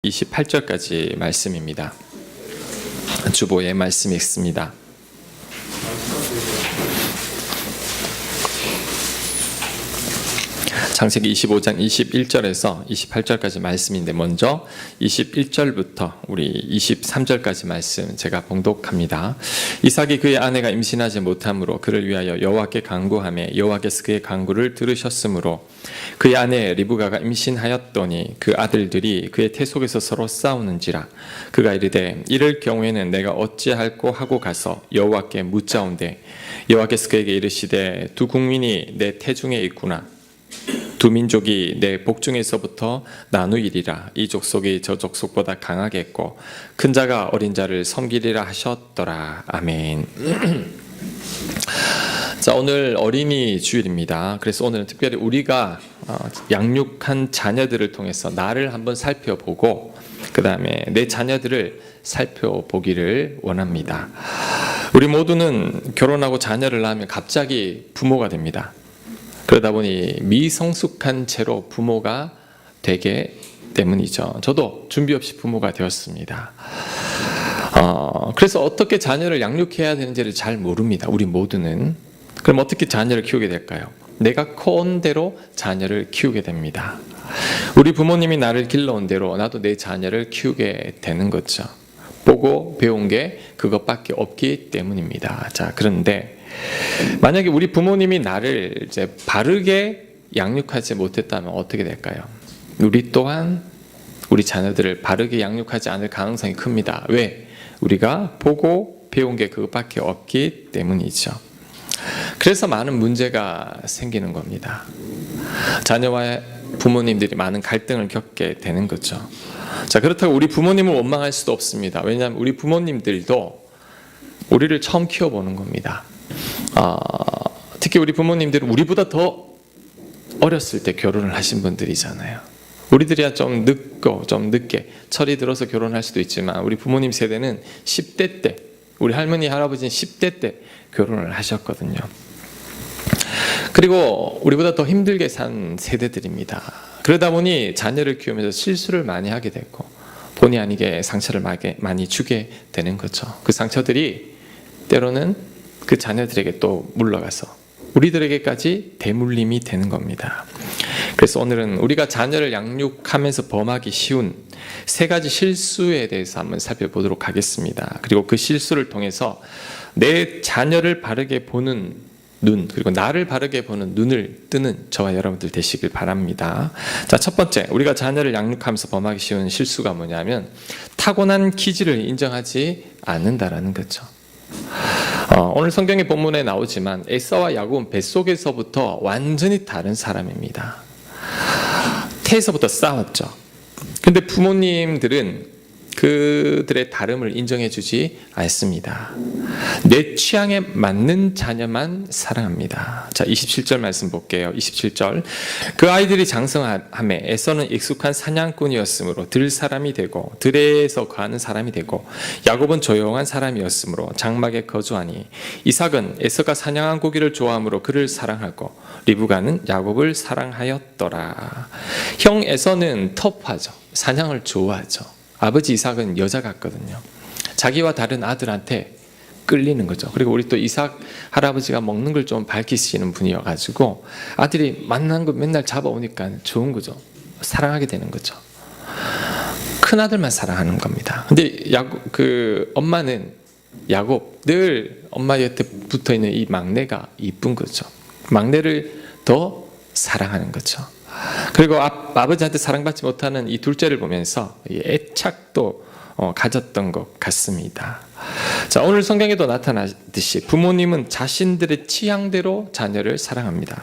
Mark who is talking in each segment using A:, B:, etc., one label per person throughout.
A: 28절까지 말씀입니다. 주보의 말씀이 있습니다. 창세기 25장 21절에서 28절까지 말씀인데 먼저 21절부터 우리 23절까지 말씀 제가 봉독합니다. 이삭이 그의 아내가 임신하지 못함으로 그를 위하여 여호와께 간구하매 여호와께서 그의 간구를 들으셨으므로 그의 아내 리브가가 임신하였더니 그 아들들이 그의 태 속에서 서로 싸우는지라 그가 이르되 이럴 경우에는 내가 어찌할꼬 하고 가서 여호와께 묻자온대 여호와께서 그에게 이르시되 두 국민이 내 태중에 있구나 두 민족이 내 복중에서부터 나누이리라 이 족속이 저 족속보다 강하겠고 큰 자가 어린 자를 섬기리라 하셨더라. 아멘. 자, 오늘 어린이 주일입니다. 그래서 오늘은 특별히 우리가 양육한 자녀들을 통해서 나를 한번 살펴보고 그 다음에 내 자녀들을 살펴보기를 원합니다. 우리 모두는 결혼하고 자녀를 낳으면 갑자기 부모가 됩니다. 그러다 보니 미성숙한 채로 부모가 되게 때문이죠. 저도 준비 없이 부모가 되었습니다. 그래서 어떻게 자녀를 양육해야 되는지를 잘 모릅니다. 우리 모두는. 그럼 어떻게 자녀를 키우게 될까요? 내가 커온 대로 자녀를 키우게 됩니다. 우리 부모님이 나를 길러온 대로 나도 내 자녀를 키우게 되는 거죠. 보고 배운 게 그것밖에 없기 때문입니다. 자, 그런데 만약에 우리 부모님이 나를 이제 바르게 양육하지 못했다면 어떻게 될까요? 우리 또한 우리 자녀들을 바르게 양육하지 않을 가능성이 큽니다. 왜? 우리가 보고 배운 게 그것밖에 없기 때문이죠. 그래서 많은 문제가 생기는 겁니다. 자녀와 부모님들이 많은 갈등을 겪게 되는 거죠. 자, 그렇다고 우리 부모님을 원망할 수도 없습니다. 왜냐하면 우리 부모님들도 우리를 처음 키워보는 겁니다. 특히 우리 부모님들은 우리보다 더 어렸을 때 결혼을 하신 분들이잖아요. 우리들이야 좀 늦고 좀 늦게 철이 들어서 결혼할 수도 있지만 우리 부모님 세대는 10대 때, 우리 할머니 할아버지는 10대 때 결혼을 하셨거든요. 그리고 우리보다 더 힘들게 산 세대들입니다. 그러다 보니 자녀를 키우면서 실수를 많이 하게 됐고 본의 아니게 상처를 많이 주게 되는 거죠. 그 상처들이 때로는 그 자녀들에게 또 물러가서 우리들에게까지 대물림이 되는 겁니다. 그래서 오늘은 우리가 자녀를 양육하면서 범하기 쉬운 세 가지 실수에 대해서 한번 살펴보도록 하겠습니다. 그리고 그 실수를 통해서 내 자녀를 바르게 보는 눈, 그리고 나를 바르게 보는 눈을 뜨는 저와 여러분들 되시길 바랍니다. 자, 첫 번째, 우리가 자녀를 양육하면서 범하기 쉬운 실수가 뭐냐면 타고난 기질을 인정하지 않는다라는 거죠. 오늘 성경의 본문에 나오지만 에사와 야곱은 뱃속에서부터 완전히 다른 사람입니다. 태에서부터 싸웠죠. 근데 부모님들은 그들의 다름을 인정해주지 않습니다. 내 취향에 맞는 자녀만 사랑합니다. 자, 27절 말씀 볼게요. 27절. 그 아이들이 장성하매 에서는 익숙한 사냥꾼이었으므로 들 사람이 되고 들에서 거하는 사람이 되고 야곱은 조용한 사람이었으므로 장막에 거주하니 이삭은 에서가 사냥한 고기를 좋아하므로 그를 사랑하고 리브가는 야곱을 사랑하였더라. 형 에서는 터프하죠. 사냥을 좋아하죠. 아버지 이삭은 여자 같거든요. 자기와 다른 아들한테 끌리는 거죠. 그리고 우리 또 이삭 할아버지가 먹는 걸 좀 밝히시는 분이어가지고 아들이 만난 거 맨날 잡아오니까 좋은 거죠. 사랑하게 되는 거죠. 큰 아들만 사랑하는 겁니다. 근데 엄마는 야곱 늘 엄마 곁에 붙어 있는 이 막내가 이쁜 거죠. 막내를 더 사랑하는 거죠. 그리고 아버지한테 사랑받지 못하는 이 둘째를 보면서 애착도 가졌던 것 같습니다. 자, 오늘 성경에도 나타나듯이 부모님은 자신들의 취향대로 자녀를 사랑합니다.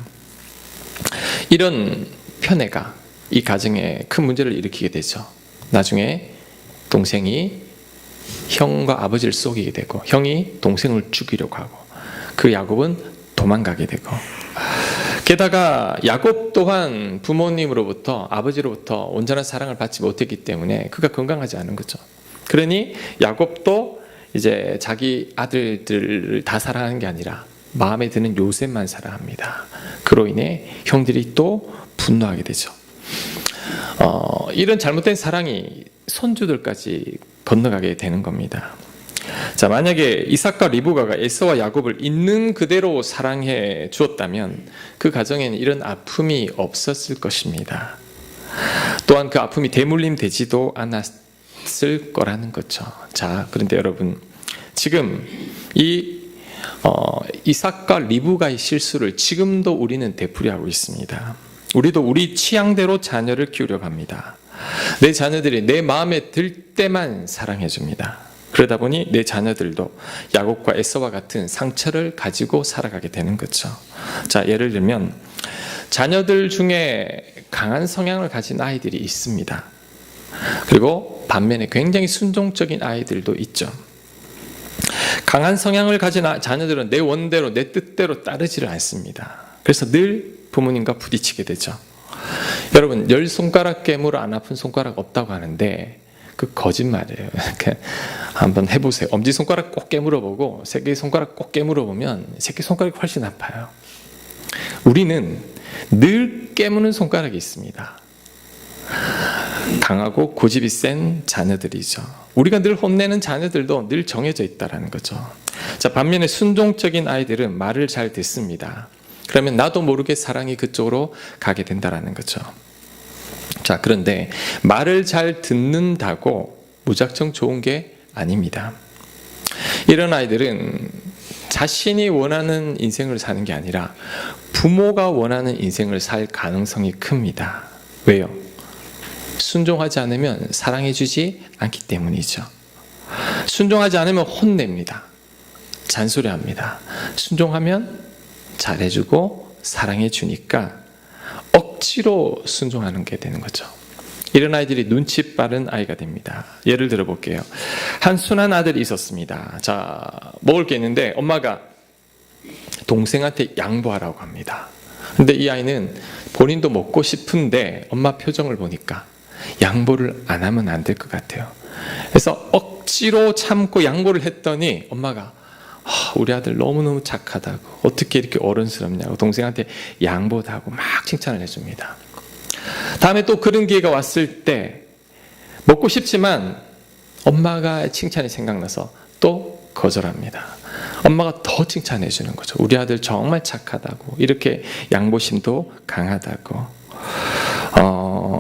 A: 이런 편애가 이 가정에 큰 문제를 일으키게 되죠. 나중에 동생이 형과 아버지를 속이게 되고 형이 동생을 죽이려고 하고 그 야곱은 도망가게 되고 게다가 야곱 또한 부모님으로부터 아버지로부터 온전한 사랑을 받지 못했기 때문에 그가 건강하지 않은 거죠. 그러니 야곱도 이제 자기 아들들을 다 사랑하는 게 아니라 마음에 드는 요셉만 사랑합니다. 그로 인해 형들이 또 분노하게 되죠. 이런 잘못된 사랑이 손주들까지 건너가게 되는 겁니다. 자, 만약에 이삭과 리브가가 에서와 야곱을 있는 그대로 사랑해 주었다면 그 가정에는 이런 아픔이 없었을 것입니다. 또한 그 아픔이 대물림 되지도 않았을 거라는 거죠. 자, 그런데 여러분, 지금 이삭과 리브가의 실수를 지금도 우리는 되풀이하고 있습니다. 우리도 우리 취향대로 자녀를 키우려고 합니다. 내 자녀들이 내 마음에 들 때만 사랑해 줍니다. 그러다 보니 내 자녀들도 야곱과 에서와 같은 상처를 가지고 살아가게 되는 거죠. 자, 예를 들면 자녀들 중에 강한 성향을 가진 아이들이 있습니다. 그리고 반면에 굉장히 순종적인 아이들도 있죠. 강한 성향을 가진 자녀들은 내 원대로 내 뜻대로 따르지를 않습니다. 그래서 늘 부모님과 부딪히게 되죠. 여러분, 10손가락 깨물어 안 아픈 손가락 없다고 하는데 그 거짓말이에요. 한번 해보세요. 엄지손가락 꼭 깨물어보고 새끼손가락 꼭 깨물어보면 새끼손가락이 훨씬 아파요. 우리는 늘 깨무는 손가락이 있습니다. 강하고 고집이 센 자녀들이죠. 우리가 늘 혼내는 자녀들도 늘 정해져 있다는 거죠. 자, 반면에 순종적인 아이들은 말을 잘 듣습니다. 그러면 나도 모르게 사랑이 그쪽으로 가게 된다는 거죠. 자, 그런데 말을 잘 듣는다고 무작정 좋은 게 아닙니다. 이런 아이들은 자신이 원하는 인생을 사는 게 아니라 부모가 원하는 인생을 살 가능성이 큽니다. 왜요? 순종하지 않으면 사랑해주지 않기 때문이죠. 순종하지 않으면 혼냅니다. 잔소리합니다. 순종하면 잘해주고 사랑해주니까 억지로 순종하는 게 되는 거죠. 이런 아이들이 눈치 빠른 아이가 됩니다. 예를 들어 볼게요. 한 순한 아들이 있었습니다. 자, 먹을 게 있는데 엄마가 동생한테 양보하라고 합니다. 근데 이 아이는 본인도 먹고 싶은데 엄마 표정을 보니까 양보를 안 하면 안 될 것 같아요. 그래서 억지로 참고 양보를 했더니 엄마가 우리 아들 너무너무 착하다고, 어떻게 이렇게 어른스럽냐고 동생한테 양보도 하고 막 칭찬을 해줍니다. 다음에 또 그런 기회가 왔을 때 먹고 싶지만 엄마가 칭찬이 생각나서 또 거절합니다. 엄마가 더 칭찬해 주는 거죠. 우리 아들 정말 착하다고, 이렇게 양보심도 강하다고.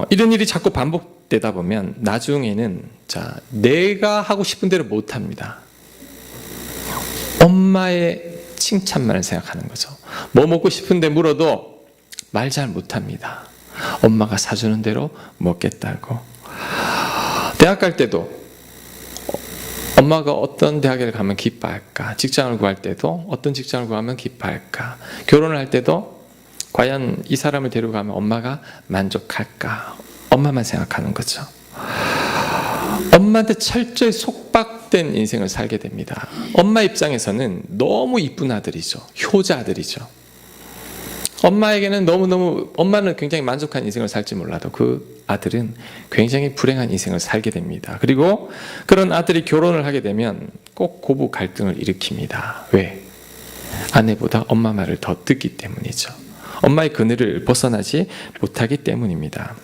A: 이런 일이 자꾸 반복되다 보면 나중에는 내가 하고 싶은 대로 못합니다. 엄마의 칭찬만을 생각하는 거죠. 뭐 먹고 싶은데 물어도 말 잘 못합니다. 엄마가 사주는 대로 먹겠다고. 대학 갈 때도 엄마가 어떤 대학에 가면 기뻐할까? 직장을 구할 때도 어떤 직장을 구하면 기뻐할까? 결혼을 할 때도 과연 이 사람을 데려가면 엄마가 만족할까? 엄마만 생각하는 거죠. 엄마한테 철저히 속박된 인생을 살게 됩니다. 엄마 입장에서는 너무 이쁜 아들이죠. 효자 아들이죠. 엄마에게는 너무너무, 엄마는 굉장히 만족한 인생을 살지 몰라도 그 아들은 굉장히 불행한 인생을 살게 됩니다. 그리고 그런 아들이 결혼을 하게 되면 꼭 고부 갈등을 일으킵니다. 왜? 아내보다 엄마 말을 더 듣기 때문이죠. 엄마의 그늘을 벗어나지 못하기 때문입니다.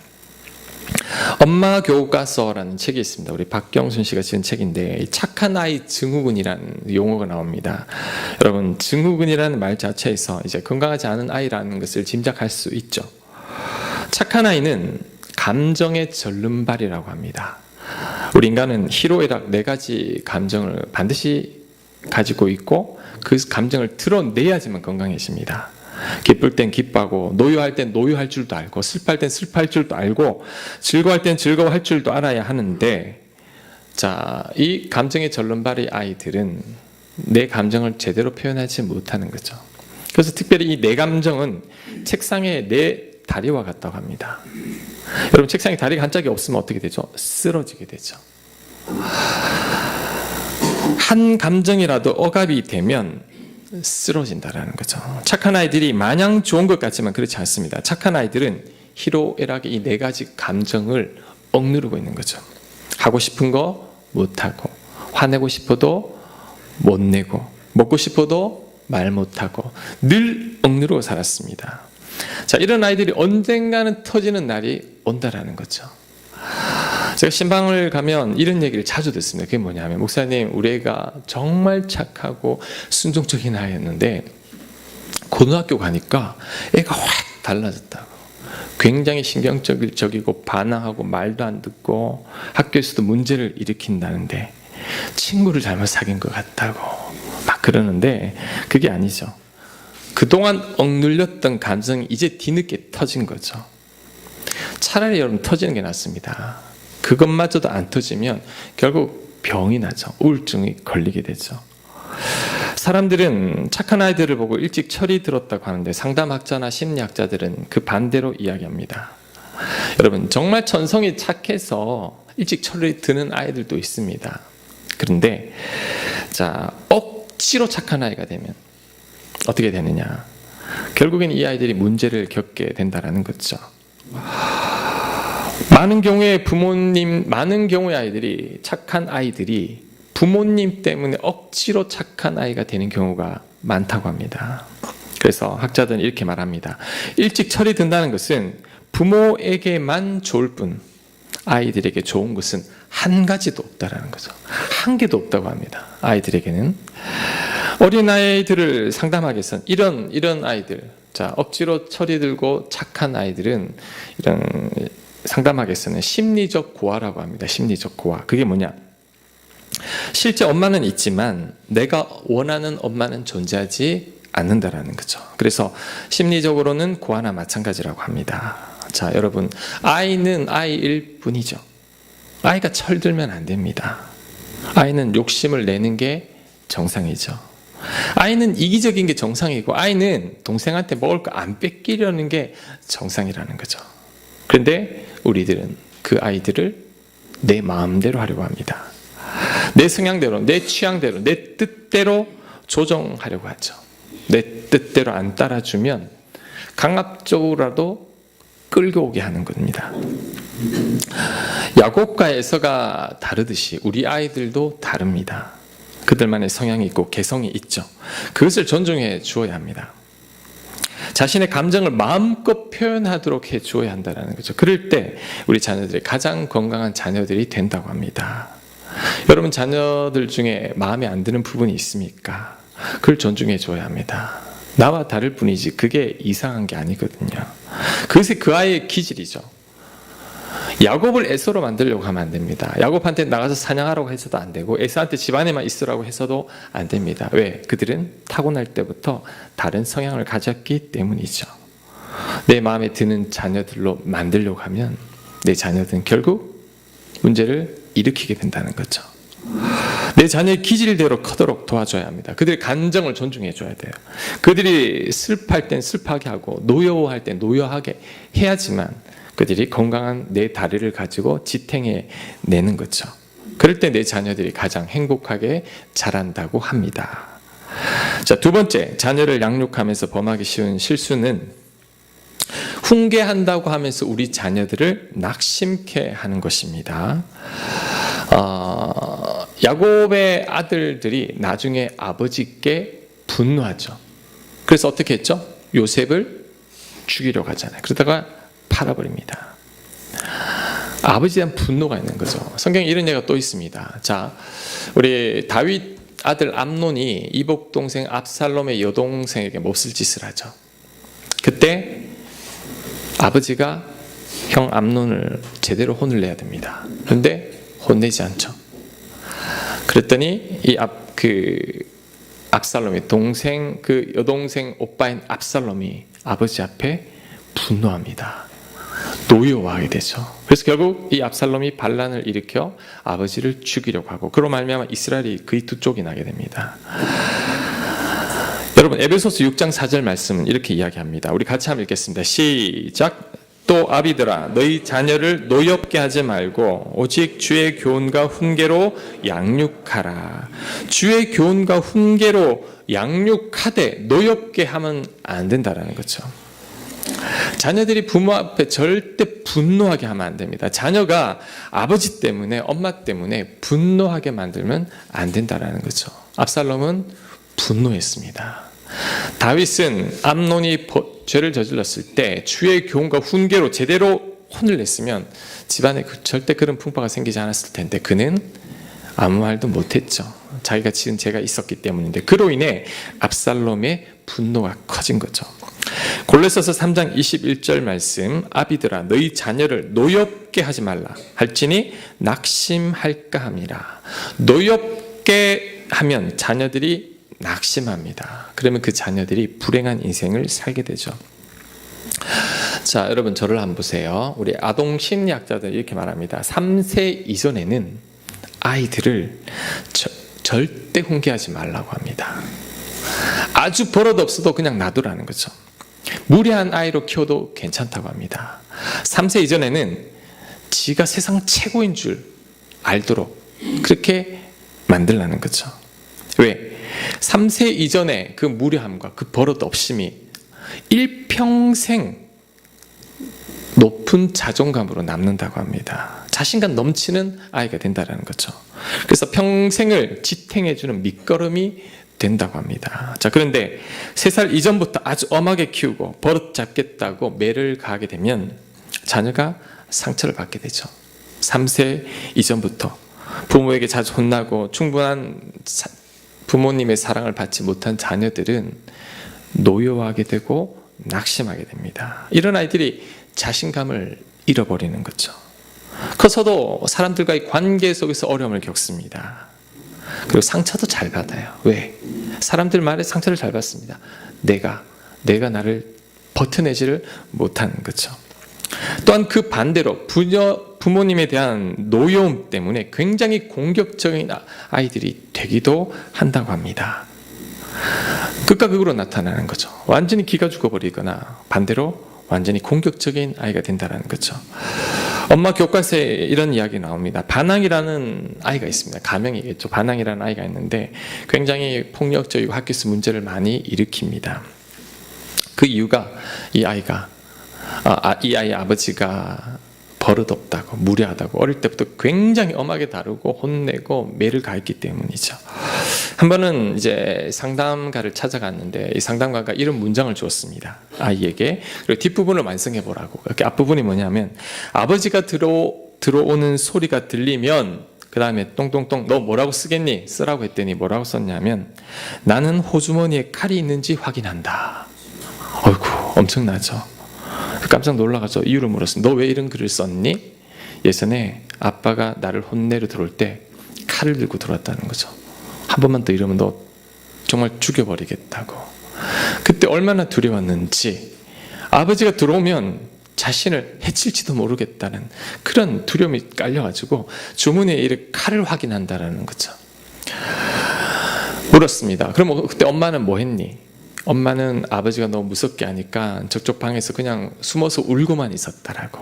A: 엄마 교과서라는 책이 있습니다. 우리 박경순 씨가 지은 책인데 착한 아이 증후군이라는 용어가 나옵니다. 여러분, 증후군이라는 말 자체에서 이제 건강하지 않은 아이라는 것을 짐작할 수 있죠. 착한 아이는 감정의 절름발이라고 합니다. 우리 인간은 희로애락 4가지 감정을 반드시 가지고 있고 그 감정을 드러내야지만 건강해집니다. 기쁠 땐 기뻐하고, 노여할 땐 노여할 줄도 알고, 슬퍼할 땐 슬퍼할 줄도 알고, 즐거워할 땐 즐거워할 줄도 알아야 하는데, 이 감정의 절름발이 아이들은 내 감정을 제대로 표현하지 못하는 거죠. 그래서 특별히 이 내 감정은 책상에 내 다리와 같다고 합니다. 여러분, 책상에 다리가 한 짝이 없으면 어떻게 되죠? 쓰러지게 되죠. 한 감정이라도 억압이 되면 쓰러진다라는 거죠. 착한 아이들이 마냥 좋은 것 같지만 그렇지 않습니다. 착한 아이들은 희로애락의 이 4가지 감정을 억누르고 있는 거죠. 하고 싶은 거 못하고, 화내고 싶어도 못 내고, 먹고 싶어도 말 못하고 늘 억누르고 살았습니다. 이런 아이들이 언젠가는 터지는 날이 온다라는 거죠. 제가 신방을 가면 이런 얘기를 자주 듣습니다. 그게 뭐냐면, 목사님, 우리 애가 정말 착하고 순종적인 아이였는데 고등학교 가니까 애가 확 달라졌다고. 굉장히 신경적이고 반항하고 말도 안 듣고 학교에서도 문제를 일으킨다는데 친구를 잘못 사귄 것 같다고 막 그러는데, 그게 아니죠. 그동안 억눌렸던 감정이 이제 뒤늦게 터진 거죠. 차라리 여러분 터지는 게 낫습니다. 그것마저도 안 터지면 결국 병이 나죠. 우울증이 걸리게 되죠. 사람들은 착한 아이들을 보고 일찍 철이 들었다고 하는데, 상담학자나 심리학자들은 그 반대로 이야기합니다. 여러분, 정말 천성이 착해서 일찍 철이 드는 아이들도 있습니다. 그런데 억지로 착한 아이가 되면 어떻게 되느냐? 결국엔 이 아이들이 문제를 겪게 된다는 거죠. 많은 경우의 아이들이, 착한 아이들이 부모님 때문에 억지로 착한 아이가 되는 경우가 많다고 합니다. 그래서 학자들은 이렇게 말합니다. 일찍 철이 든다는 것은 부모에게만 좋을 뿐 아이들에게 좋은 것은 한 가지도 없다라는 거죠. 한 개도 없다고 합니다. 아이들에게는. 어린아이들을 상담하기 위해서는 이런 아이들, 억지로 철이 들고 착한 아이들은 이런 상담하기 위해서는 심리적 고아라고 합니다. 심리적 고아. 그게 뭐냐? 실제 엄마는 있지만 내가 원하는 엄마는 존재하지 않는다라는 거죠. 그래서 심리적으로는 고아나 마찬가지라고 합니다. 여러분, 아이는 아이일 뿐이죠. 아이가 철들면 안 됩니다. 아이는 욕심을 내는 게 정상이죠. 아이는 이기적인 게 정상이고, 아이는 동생한테 먹을 거 안 뺏기려는 게 정상이라는 거죠. 그런데 우리들은 그 아이들을 내 마음대로 하려고 합니다. 내 성향대로, 내 취향대로, 내 뜻대로 조정하려고 하죠. 내 뜻대로 안 따라주면 강압적으로라도 끌고 오게 하는 겁니다. 야곱과 에서가 다르듯이 우리 아이들도 다릅니다. 그들만의 성향이 있고 개성이 있죠. 그것을 존중해 주어야 합니다. 자신의 감정을 마음껏 표현하도록 해 주어야 한다는 거죠. 그럴 때 우리 자녀들이 가장 건강한 자녀들이 된다고 합니다. 여러분, 자녀들 중에 마음에 안 드는 부분이 있습니까? 그걸 존중해 줘야 합니다. 나와 다를 뿐이지 그게 이상한 게 아니거든요. 그것이 그 아이의 기질이죠. 야곱을 에서로 만들려고 하면 안 됩니다. 야곱한테 나가서 사냥하라고 해서도 안 되고, 에서한테 집안에만 있으라고 해서도 안 됩니다. 왜? 그들은 타고날 때부터 다른 성향을 가졌기 때문이죠. 내 마음에 드는 자녀들로 만들려고 하면 내 자녀들은 결국 문제를 일으키게 된다는 거죠. 내 자녀의 기질대로 크도록 도와줘야 합니다. 그들의 감정을 존중해 줘야 돼요. 그들이 슬퍼할 땐 슬퍼하게 하고 노여워할 땐 노여하게 해야지만 그들이 건강한 내 다리를 가지고 지탱해 내는 거죠. 그럴 때 내 자녀들이 가장 행복하게 자란다고 합니다. 두 번째, 자녀를 양육하면서 범하기 쉬운 실수는 훈계한다고 하면서 우리 자녀들을 낙심케 하는 것입니다. 야곱의 아들들이 나중에 아버지께 분노하죠. 그래서 어떻게 했죠? 요셉을 죽이려고 하잖아요. 그러다가 팔아버립니다. 아버지에 대한 분노가 있는 거죠. 성경에 이런 얘기가 또 있습니다. 우리 다윗 아들 암논이 이복 동생 압살롬의 여동생에게 몹쓸 짓을 하죠. 그때 아버지가 형 암논을 제대로 혼을 내야 됩니다. 그런데 혼내지 않죠. 그랬더니 압살롬이 여동생 오빠인 압살롬이 아버지 앞에 분노합니다. 노여워하게 되죠. 그래서 결국 이 압살롬이 반란을 일으켜 아버지를 죽이려고 하고, 그로 말미암아 이스라엘이 그의 두 쪽이 나게 됩니다. 여러분, 에베소서 6장 4절 말씀은 이렇게 이야기합니다. 우리 같이 한번 읽겠습니다. 시작. 또 아비들아, 너희 자녀를 노엽게 하지 말고 오직 주의 교훈과 훈계로 양육하라. 주의 교훈과 훈계로 양육하되 노엽게 하면 안 된다라는 거죠. 자녀들이 부모 앞에 절대 분노하게 하면 안 됩니다. 자녀가 아버지 때문에, 엄마 때문에 분노하게 만들면 안 된다라는 거죠. 압살롬은 분노했습니다. 다윗은 암논이 죄를 저질렀을 때 주의 교훈과 훈계로 제대로 혼을 냈으면 집안에 절대 그런 풍파가 생기지 않았을 텐데 그는 아무 말도 못했죠. 자기가 지은 죄가 있었기 때문인데 그로 인해 압살롬의 분노가 커진 거죠. 골로새서 3장 21절 말씀, 아비들아 너희 자녀를 노엽게 하지 말라 할지니 낙심할까 함이라. 노엽게 하면 자녀들이 낙심합니다. 그러면 그 자녀들이 불행한 인생을 살게 되죠. 자, 여러분 저를 한번 보세요. 우리 아동 심리학자들이 이렇게 말합니다. 3세 이전에는 아이들을 절대 훈계하지 말라고 합니다. 아주 버릇 없어도 그냥 놔두라는 거죠. 무례한 아이로 키워도 괜찮다고 합니다. 3세 이전에는 지가 세상 최고인 줄 알도록 그렇게 만들라는 거죠. 왜? 3세 이전에 그 무례함과 그 버릇 없음이 일평생 높은 자존감으로 남는다고 합니다. 자신감 넘치는 아이가 된다는 거죠. 그래서 평생을 지탱해주는 밑거름이 된다고 합니다. 자, 그런데 3살 이전부터 아주 엄하게 키우고 버릇 잡겠다고 매를 가하게 되면 자녀가 상처를 받게 되죠. 3세 이전부터 부모에게 자주 혼나고 충분한 부모님의 사랑을 받지 못한 자녀들은 노여워하게 되고 낙심하게 됩니다. 이런 아이들이 자신감을 잃어버리는 거죠. 커서도 사람들과의 관계 속에서 어려움을 겪습니다. 그리고 상처도 잘 받아요. 왜? 사람들 말에 상처를 잘 받습니다. 내가 나를 버텨내지를 못하는 거죠. 또한 그 반대로 부모님에 대한 노여움 때문에 굉장히 공격적인 아이들이 되기도 한다고 합니다. 극과 극으로 나타나는 거죠. 완전히 기가 죽어버리거나 반대로 완전히 공격적인 아이가 된다는 거죠. 엄마 교과서에 이런 이야기 나옵니다. 반항이라는 아이가 있습니다. 가명이겠죠. 반항이라는 아이가 있는데 굉장히 폭력적이고 학교에서 문제를 많이 일으킵니다. 그 이유가 이 아이의 아버지가 버릇없다고 무례하다고 어릴 때부터 굉장히 엄하게 다루고 혼내고 매를 가했기 때문이죠. 한 번은 이제 상담가를 찾아갔는데 이 상담가가 이런 문장을 주었습니다. 아이에게. 그리고 뒷부분을 완성해 보라고. 이렇게 앞부분이 뭐냐면 아버지가 들어오는 소리가 들리면 그 다음에 똥똥똥 너 뭐라고 쓰겠니? 쓰라고 했더니 뭐라고 썼냐면 나는 호주머니에 칼이 있는지 확인한다. 어이구 엄청나죠. 깜짝 놀라가지고 이유를 물었습니다. 너 왜 이런 글을 썼니? 예전에 아빠가 나를 혼내러 들어올 때 칼을 들고 들어왔다는 거죠. 한 번만 더 이러면 너 정말 죽여버리겠다고. 그때 얼마나 두려웠는지 아버지가 들어오면 자신을 해칠지도 모르겠다는 그런 두려움이 깔려가지고 주머니에 이렇게 칼을 확인한다라는 거죠. 물었습니다. 그럼 그때 엄마는 뭐 했니? 엄마는 아버지가 너무 무섭게 하니까 저쪽 방에서 그냥 숨어서 울고만 있었다라고.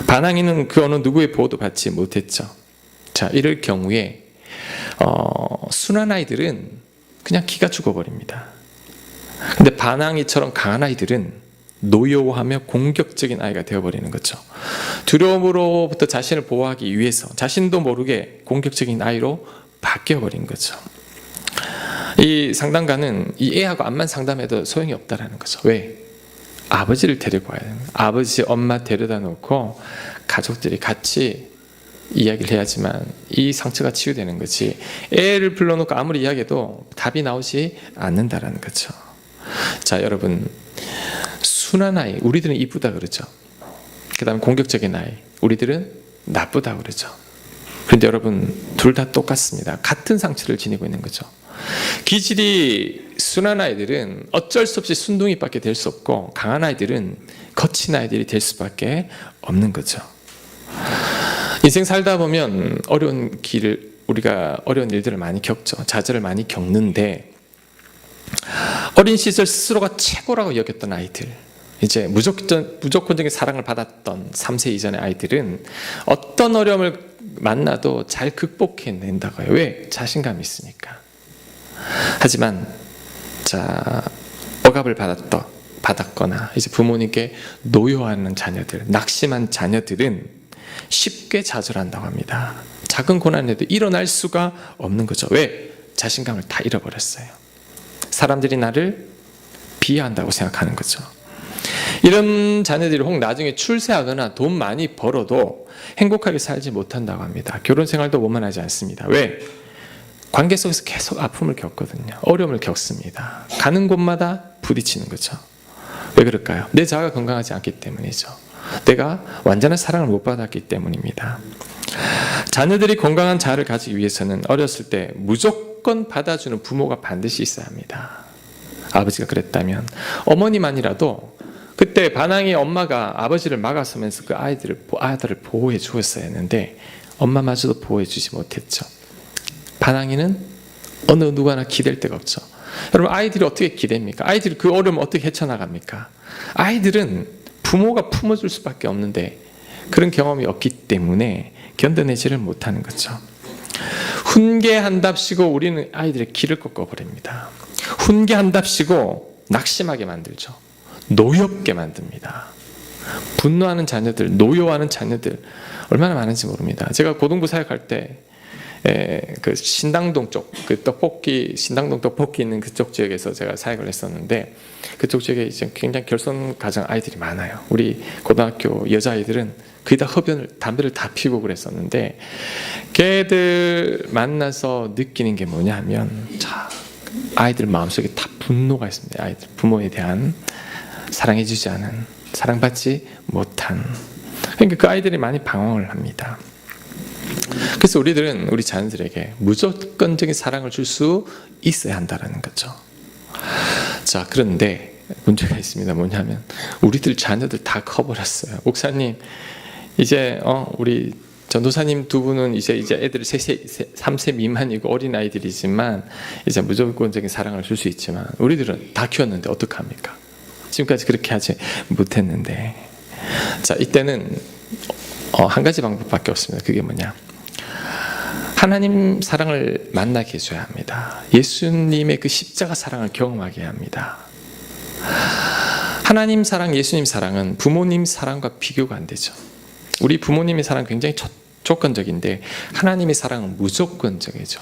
A: 반항이는 그 어느 누구의 보호도 받지 못했죠. 자, 이럴 경우에 순한 아이들은 그냥 기가 죽어버립니다. 근데 반항이처럼 강한 아이들은 노여워하며 공격적인 아이가 되어버리는 거죠. 두려움으로부터 자신을 보호하기 위해서 자신도 모르게 공격적인 아이로 바뀌어버린 거죠. 이 상담가는 이 애하고 암만 상담해도 소용이 없다라는 거죠. 왜? 아버지를 데리고 와야 돼요. 아버지, 엄마 데려다 놓고 가족들이 같이 이야기를 해야지만 이 상처가 치유되는 거지. 애를 불러놓고 아무리 이야기해도 답이 나오지 않는다라는 거죠. 자, 여러분 순한 아이, 우리들은 이쁘다 그러죠. 그 다음에 공격적인 아이, 우리들은 나쁘다 그러죠. 그런데 여러분 둘 다 똑같습니다. 같은 상처를 지니고 있는 거죠. 기질이 순한 아이들은 어쩔 수 없이 순둥이밖에 될 수 없고 강한 아이들은 거친 아이들이 될 수밖에 없는 거죠. 인생 살다 보면 우리가 어려운 일들을 많이 겪죠. 좌절을 많이 겪는데 어린 시절 스스로가 최고라고 여겼던 아이들, 이제 무조건적인 사랑을 받았던 3세 이전의 아이들은 어떤 어려움을 만나도 잘 극복해낸다고 해요. 왜? 자신감이 있으니까. 하지만 억압을 받았거나 이제 부모님께 노여워하는 자녀들, 낙심한 자녀들은 쉽게 좌절한다고 합니다. 작은 고난에도 일어날 수가 없는 거죠. 왜? 자신감을 다 잃어버렸어요. 사람들이 나를 비하한다고 생각하는 거죠. 이런 자녀들이 혹 나중에 출세하거나 돈 많이 벌어도 행복하게 살지 못한다고 합니다. 결혼 생활도 원만하지 않습니다. 왜? 관계 속에서 계속 아픔을 겪거든요. 어려움을 겪습니다. 가는 곳마다 부딪히는 거죠. 왜 그럴까요? 내 자아가 건강하지 않기 때문이죠. 내가 완전한 사랑을 못 받았기 때문입니다. 자녀들이 건강한 자아를 가지기 위해서는 어렸을 때 무조건 받아주는 부모가 반드시 있어야 합니다. 아버지가 그랬다면 어머니만이라도 그때 반항의 엄마가 아버지를 막아서면서 그 아들을 보호해 주었어야 했는데 엄마마저도 보호해 주지 못했죠. 반항이는 어느 누구나 기댈 데가 없죠. 여러분, 아이들이 어떻게 기댑니까? 아이들이 그 어려움을 어떻게 헤쳐나갑니까? 아이들은 부모가 품어줄 수밖에 없는데 그런 경험이 없기 때문에 견뎌내지를 못하는 거죠. 훈계한답시고 우리는 아이들의 길을 꺾어버립니다. 훈계한답시고 낙심하게 만들죠. 노엽게 만듭니다. 분노하는 자녀들, 노여워하는 자녀들 얼마나 많은지 모릅니다. 제가 고등부 사역할 때 그 신당동 쪽, 그 신당동 떡볶이 있는 그쪽 지역에서 제가 사역을 했었는데 그쪽 지역에 이제 굉장히 결손 가정 아이들이 많아요. 우리 고등학교 여자아이들은 거의 다 담배를 다 피우고 그랬었는데 걔들 만나서 느끼는 게 뭐냐 하면 아이들 마음속에 다 분노가 있습니다. 아이들 부모에 대한 사랑해주지 않은, 사랑받지 못한. 그러니까 그 아이들이 많이 방황을 합니다. 그래서 우리들은 우리 자녀들에게 무조건적인 사랑을 줄 수 있어야 한다는 거죠. 자, 그런데 문제가 있습니다. 뭐냐면 우리들 자녀들 다 커버렸어요. 목사님, 이제 우리 전도사님 두 분은 이제 애들 3세 미만이고 어린 아이들이지만 이제 무조건적인 사랑을 줄 수 있지만 우리들은 다 키웠는데 어떡합니까? 지금까지 그렇게 하지 못했는데. 자, 이때는 한 가지 방법밖에 없습니다. 그게 뭐냐? 하나님 사랑을 만나게 해줘야 합니다. 예수님의 그 십자가 사랑을 경험하게 합니다. 하나님 사랑, 예수님 사랑은 부모님 사랑과 비교가 안 되죠. 우리 부모님의 사랑은 굉장히 조건적인데 하나님의 사랑은 무조건적이죠.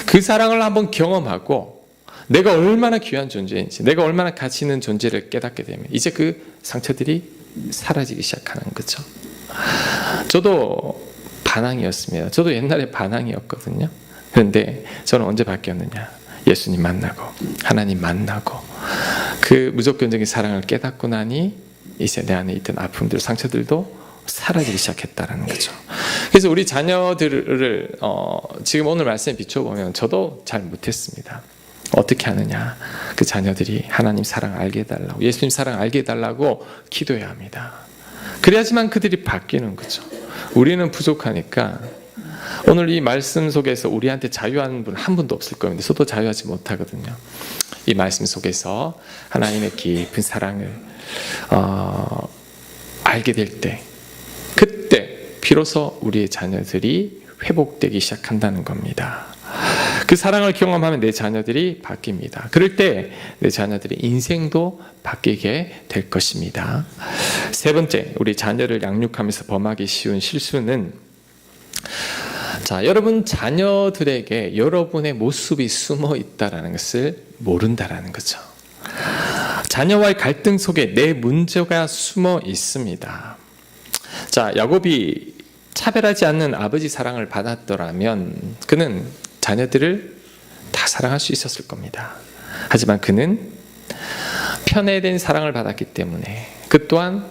A: 그 사랑을 한번 경험하고 내가 얼마나 귀한 존재인지, 내가 얼마나 가치 있는 존재를 깨닫게 되면 이제 그 상처들이 사라지기 시작하는 거죠. 저도 반항이었습니다. 저도 옛날에 반항이었거든요. 그런데 저는 언제 바뀌었느냐? 예수님 만나고 하나님 만나고 그 무조건적인 사랑을 깨닫고 나니 이제 내 안에 있던 아픔들, 상처들도 사라지기 시작했다는 거죠. 그래서 우리 자녀들을 지금 오늘 말씀에 비춰보면 저도 잘 못했습니다. 어떻게 하느냐? 그 자녀들이 하나님 사랑 알게 해달라고, 예수님 사랑 알게 해달라고 기도해야 합니다. 그래야지만 그들이 바뀌는 거죠. 우리는 부족하니까 오늘 이 말씀 속에서 우리한테 자유하는 분 한 분도 없을 겁니다. 저도 자유하지 못하거든요. 이 말씀 속에서 하나님의 깊은 사랑을 알게 될 때, 그때 비로소 우리의 자녀들이 회복되기 시작한다는 겁니다. 그 사랑을 경험하면 내 자녀들이 바뀝니다. 그럴 때 내 자녀들의 인생도 바뀌게 될 것입니다. 세 번째, 우리 자녀를 양육하면서 범하기 쉬운 실수는, 자, 여러분 자녀들에게 여러분의 모습이 숨어 있다는 것을 모른다라는 거죠. 자녀와의 갈등 속에 내 문제가 숨어 있습니다. 자, 야곱이 차별하지 않는 아버지 사랑을 받았더라면 그는 자녀들을 다 사랑할 수 있었을 겁니다. 하지만 그는 편애된 사랑을 받았기 때문에 그 또한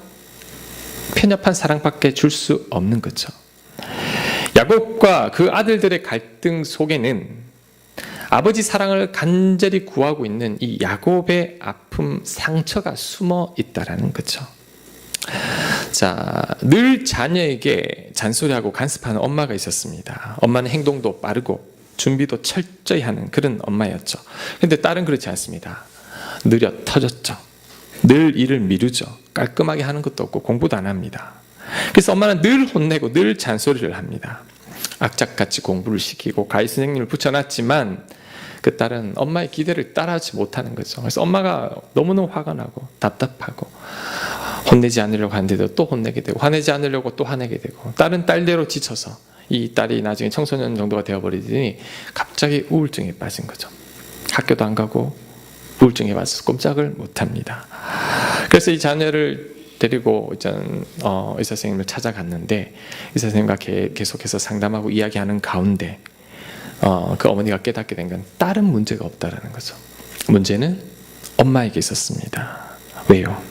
A: 편협한 사랑밖에 줄 수 없는 거죠. 야곱과 그 아들들의 갈등 속에는 아버지 사랑을 간절히 구하고 있는 이 야곱의 아픔, 상처가 숨어 있다라는 거죠. 자, 늘 자녀에게 잔소리하고 간섭하는 엄마가 있었습니다. 엄마는 행동도 빠르고 준비도 철저히 하는 그런 엄마였죠. 그런데 딸은 그렇지 않습니다. 느려 터졌죠. 늘 일을 미루죠. 깔끔하게 하는 것도 없고 공부도 안 합니다. 그래서 엄마는 늘 혼내고 늘 잔소리를 합니다. 악착같이 공부를 시키고 가히 선생님을 붙여놨지만 그 딸은 엄마의 기대를 따라하지 못하는 거죠. 그래서 엄마가 너무너무 화가 나고 답답하고 혼내지 않으려고 하는데도 또 혼내게 되고 화내지 않으려고 또 화내게 되고, 딸은 딸대로 지쳐서 이 딸이 나중에 청소년 정도가 되어버리더니 갑자기 우울증에 빠진 거죠. 학교도 안 가고 우울증에 빠져서 꼼짝을 못합니다. 그래서 이 자녀를 데리고 의사 선생님을 찾아갔는데 의사 선생님과 계속해서 상담하고 이야기하는 가운데 그 어머니가 깨닫게 된 건 다른 문제가 없다라는 거죠. 문제는 엄마에게 있었습니다. 왜요?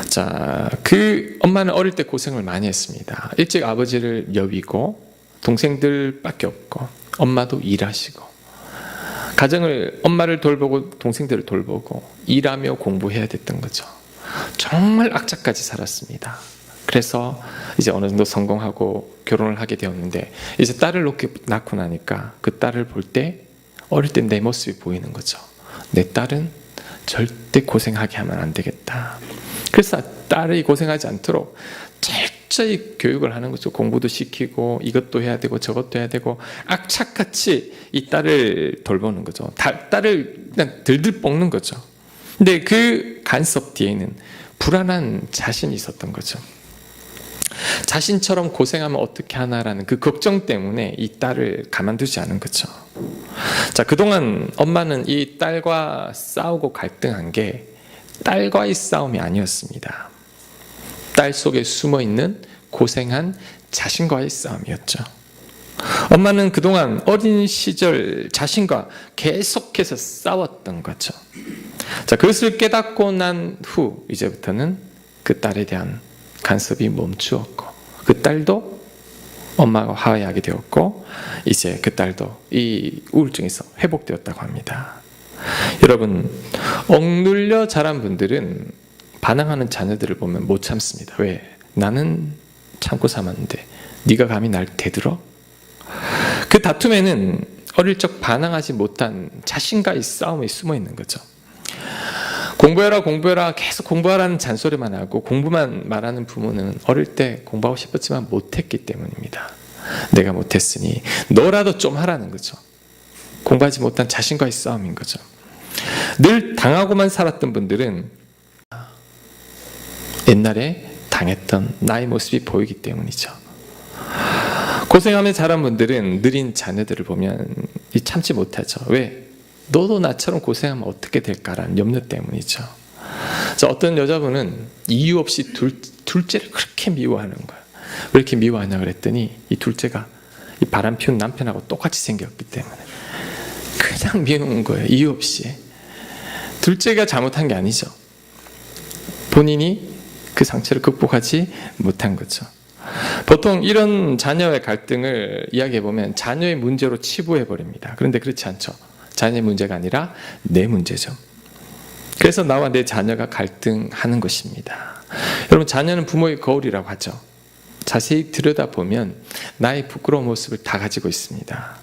A: 자, 그 엄마는 어릴 때 고생을 많이 했습니다. 일찍 아버지를 여위고 동생들밖에 없고 엄마도 일하시고 가정을 엄마를 돌보고 동생들을 돌보고 일하며 공부해야 됐던 거죠. 정말 악착같이 살았습니다. 그래서 이제 어느 정도 성공하고 결혼을 하게 되었는데 이제 딸을 낳고 나니까 그 딸을 볼 때 어릴 때 내 모습이 보이는 거죠. 내 딸은 절대 고생하게 하면 안 되겠다. 그래서 딸이 고생하지 않도록 철저히 교육을 하는 거죠. 공부도 시키고 이것도 해야 되고 저것도 해야 되고 악착같이 이 딸을 돌보는 거죠. 딸을 그냥 들들 볶는 거죠. 근데 그 간섭 뒤에는 불안한 자신이 있었던 거죠. 자신처럼 고생하면 어떻게 하나라는 그 걱정 때문에 이 딸을 가만두지 않은 거죠. 자, 그동안 엄마는 이 딸과 싸우고 갈등한 게 딸과의 싸움이 아니었습니다. 딸 속에 숨어있는 고생한 자신과의 싸움이었죠. 엄마는 그동안 어린 시절 자신과 계속해서 싸웠던 거죠. 자, 그것을 깨닫고 난 후 이제부터는 그 딸에 대한 간섭이 멈추었고 그 딸도 엄마와 화해하게 되었고 이제 그 딸도 이 우울증에서 회복되었다고 합니다. 여러분, 억눌려 자란 분들은 반항하는 자녀들을 보면 못 참습니다. 왜? 나는 참고 삼았는데 네가 감히 날 대들어? 그 다툼에는 어릴 적 반항하지 못한 자신과의 싸움이 숨어 있는 거죠. 공부해라 계속 공부하라는 잔소리만 하고 공부만 말하는 부모는 어릴 때 공부하고 싶었지만 못했기 때문입니다. 내가 못했으니 너라도 좀 하라는 거죠. 공부하지 못한 자신과의 싸움인 거죠. 늘 당하고만 살았던 분들은 옛날에 당했던 나의 모습이 보이기 때문이죠. 고생하며 자란 분들은 느린 자녀들을 보면 참지 못하죠. 왜? 너도 나처럼 고생하면 어떻게 될까라는 염려 때문이죠. 자, 어떤 여자분은 이유 없이 둘째를 그렇게 미워하는 거예요. 왜 이렇게 미워하냐 그랬더니 이 둘째가 이 바람 피운 남편하고 똑같이 생겼기 때문에 그냥 미운 거예요. 이유 없이. 둘째가 잘못한 게 아니죠. 본인이 그 상처를 극복하지 못한 거죠. 보통 이런 자녀의 갈등을 이야기해보면 자녀의 문제로 치부해버립니다. 그런데 그렇지 않죠. 자녀의 문제가 아니라 내 문제죠. 그래서 나와 내 자녀가 갈등하는 것입니다. 여러분, 자녀는 부모의 거울이라고 하죠. 자세히 들여다보면 나의 부끄러운 모습을 다 가지고 있습니다.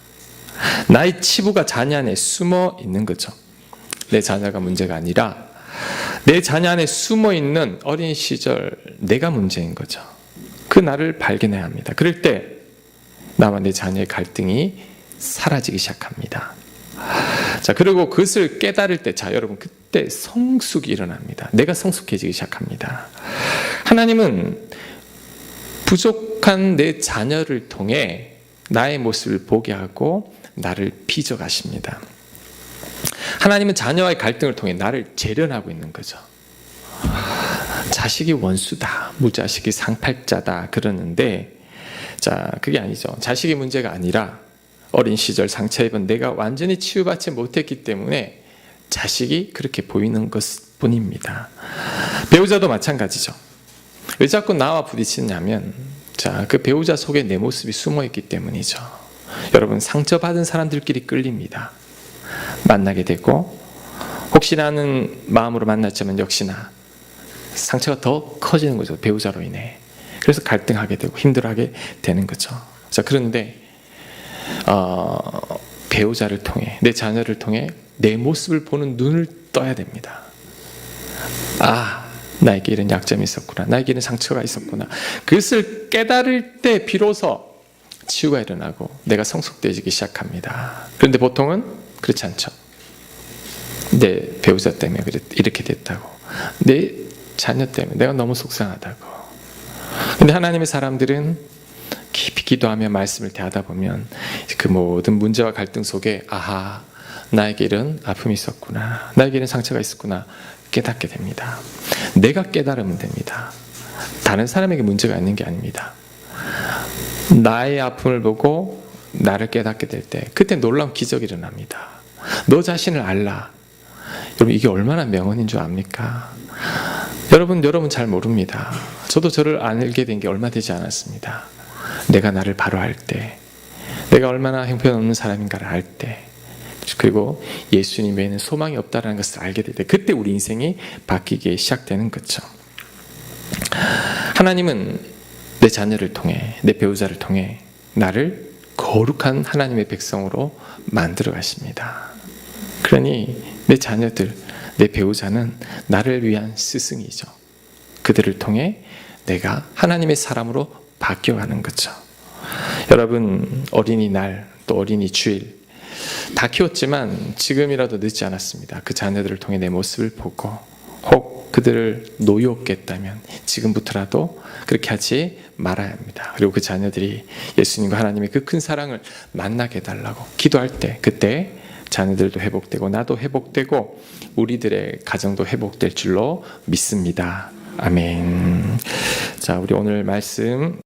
A: 나의 치부가 자녀 안에 숨어 있는 거죠. 내 자녀가 문제가 아니라 내 자녀 안에 숨어있는 어린 시절 내가 문제인 거죠. 그 나를 발견해야 합니다. 그럴 때 나와 내 자녀의 갈등이 사라지기 시작합니다. 자, 그리고 그것을 깨달을 때, 자, 여러분, 그때 성숙이 일어납니다. 내가 성숙해지기 시작합니다. 하나님은 부족한 내 자녀를 통해 나의 모습을 보게 하고 나를 빚어가십니다. 하나님은 자녀와의 갈등을 통해 나를 재련하고 있는 거죠. 자식이 원수다, 무자식이 상팔자다 그러는데, 자, 그게 아니죠. 자식이 문제가 아니라 어린 시절 상처 입은 내가 완전히 치유받지 못했기 때문에 자식이 그렇게 보이는 것뿐입니다. 배우자도 마찬가지죠. 왜 자꾸 나와 부딪히냐면, 자, 그 배우자 속에 내 모습이 숨어 있기 때문이죠. 여러분, 상처받은 사람들끼리 끌립니다. 만나게 되고 혹시나 하는 마음으로 만났지만 역시나 상처가 더 커지는 거죠. 배우자로 인해. 그래서 갈등하게 되고 힘들어하게 되는 거죠. 자, 그런데 배우자를 통해, 내 자녀를 통해 내 모습을 보는 눈을 떠야 됩니다. 아, 나에게 이런 약점이 있었구나, 나에게 이런 상처가 있었구나. 그것을 깨달을 때 비로소 치유가 일어나고 내가 성숙되어지기 시작합니다. 그런데 보통은 그렇지 않죠. 내 배우자 때문에 이렇게 됐다고, 내 자녀 때문에 내가 너무 속상하다고. 근데 하나님의 사람들은 깊이 기도하며 말씀을 대하다 보면 그 모든 문제와 갈등 속에, 아하, 나에게 이런 아픔이 있었구나, 나에게 이런 상처가 있었구나, 깨닫게 됩니다. 내가 깨달으면 됩니다. 다른 사람에게 문제가 있는 게 아닙니다. 나의 아픔을 보고 나를 깨닫게 될 때 그때 놀라운 기적이 일어납니다. 너 자신을 알라. 여러분 이게 얼마나 명언인 줄 압니까? 여러분 잘 모릅니다. 저도 저를 알게 된 게 얼마 되지 않았습니다. 내가 나를 바로 알 때, 내가 얼마나 형편없는 사람인가를 알 때, 그리고 예수님 외에는 소망이 없다는 것을 알게 될 때, 그때 우리 인생이 바뀌기 시작되는 거죠. 하나님은 내 자녀를 통해, 내 배우자를 통해 나를 거룩한 하나님의 백성으로 만들어 가십니다. 그러니 내 자녀들, 내 배우자는 나를 위한 스승이죠. 그들을 통해 내가 하나님의 사람으로 바뀌어가는 거죠. 여러분 어린이날 또 어린이 주일 다 키웠지만 지금이라도 늦지 않았습니다. 그 자녀들을 통해 내 모습을 보고 혹 그들을 노유없게 했다면 지금부터라도 그렇게 하지 말아야 합니다. 그리고 그 자녀들이 예수님과 하나님의 그 큰 사랑을 만나게 해달라고 기도할 때 그때 자녀들도 회복되고 나도 회복되고 우리들의 가정도 회복될 줄로 믿습니다. 아멘. 자, 우리 오늘 말씀